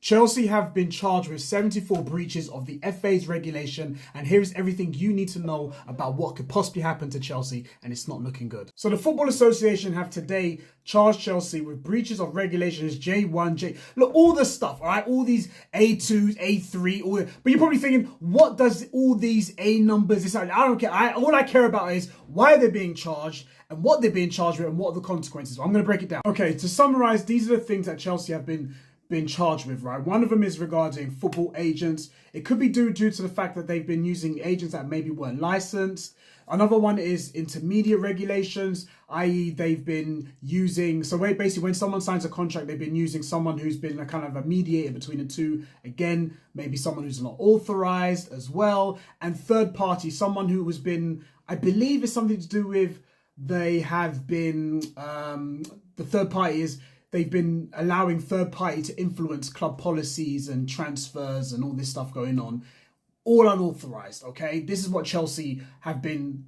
Chelsea have been charged with 74 breaches of the FA's regulation, and here is everything you need to know about what could possibly happen to Chelsea, and it's not looking good. So the Football Association have today charged Chelsea with breaches of regulations J1, look, all this stuff, all right? All these A2s, A3, but you're probably thinking, what does all these A numbers, I don't care. All I care about is why they're being charged and what they're being charged with and what are the consequences. I'm going to break it down. Okay, to summarize, these are the things that Chelsea have been charged with, right? One of them is regarding football agents. It could be due to the fact that they've been using agents that maybe weren't licensed. Another one is intermediate regulations, i.e. they've been using, so basically when someone signs a contract, they've been using someone who's been a kind of a mediator between the two. Again, maybe someone who's not authorized as well. And third party, someone who has been, I believe it's something to do with, they have been, the third party is, they've been allowing third party to influence club policies and transfers and all this stuff going on. All unauthorized, okay? This is what Chelsea have been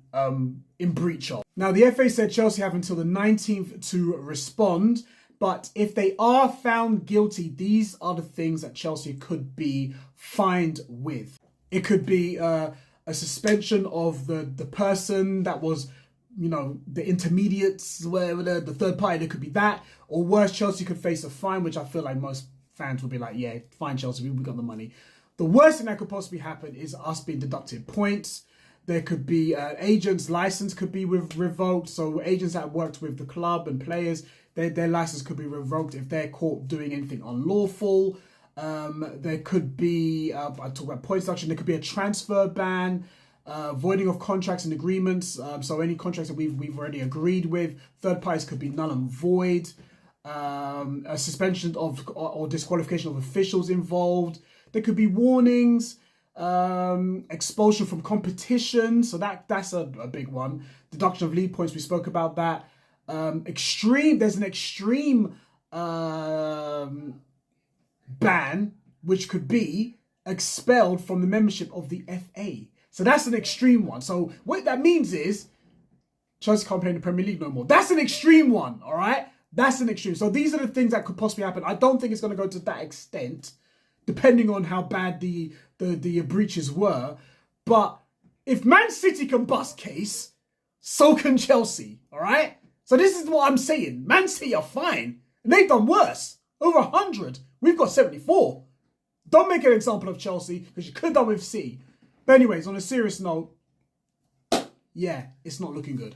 in breach of. Now, the FA said Chelsea have until the 19th to respond, but if they are found guilty, these are the things that Chelsea could be fined with. It could be a suspension of the person that was, you know, the intermediates, whatever, the third party, there could be that. Or worse, Chelsea could face a fine, which I feel like most fans would be like, yeah, fine Chelsea, we got the money. The worst thing that could possibly happen is us being deducted points. There could be agents' license could be revoked. So agents that worked with the club and players, their license could be revoked if they're caught doing anything unlawful. There could be, I talk about point deduction, there could be a transfer ban. Voiding of contracts and agreements. So any contracts that we've already agreed with, third parties could be null and void. A suspension of or disqualification of officials involved. There could be warnings, expulsion from competition. So that's a big one. Deduction of league points. We spoke about that. There's an extreme ban, which could be expelled from the membership of the FA. So that's an extreme one. So what that means is Chelsea can't play in the Premier League no more. That's an extreme one, all right? That's an extreme. So these are the things that could possibly happen. I don't think it's going to go to that extent, depending on how bad the breaches were. But if Man City can bust case, so can Chelsea, all right? So this is what I'm saying. Man City are fine. And they've done worse. Over 100. We've got 74. Don't make an example of Chelsea, because you could have done with City. But anyways, on a serious note, yeah, it's not looking good.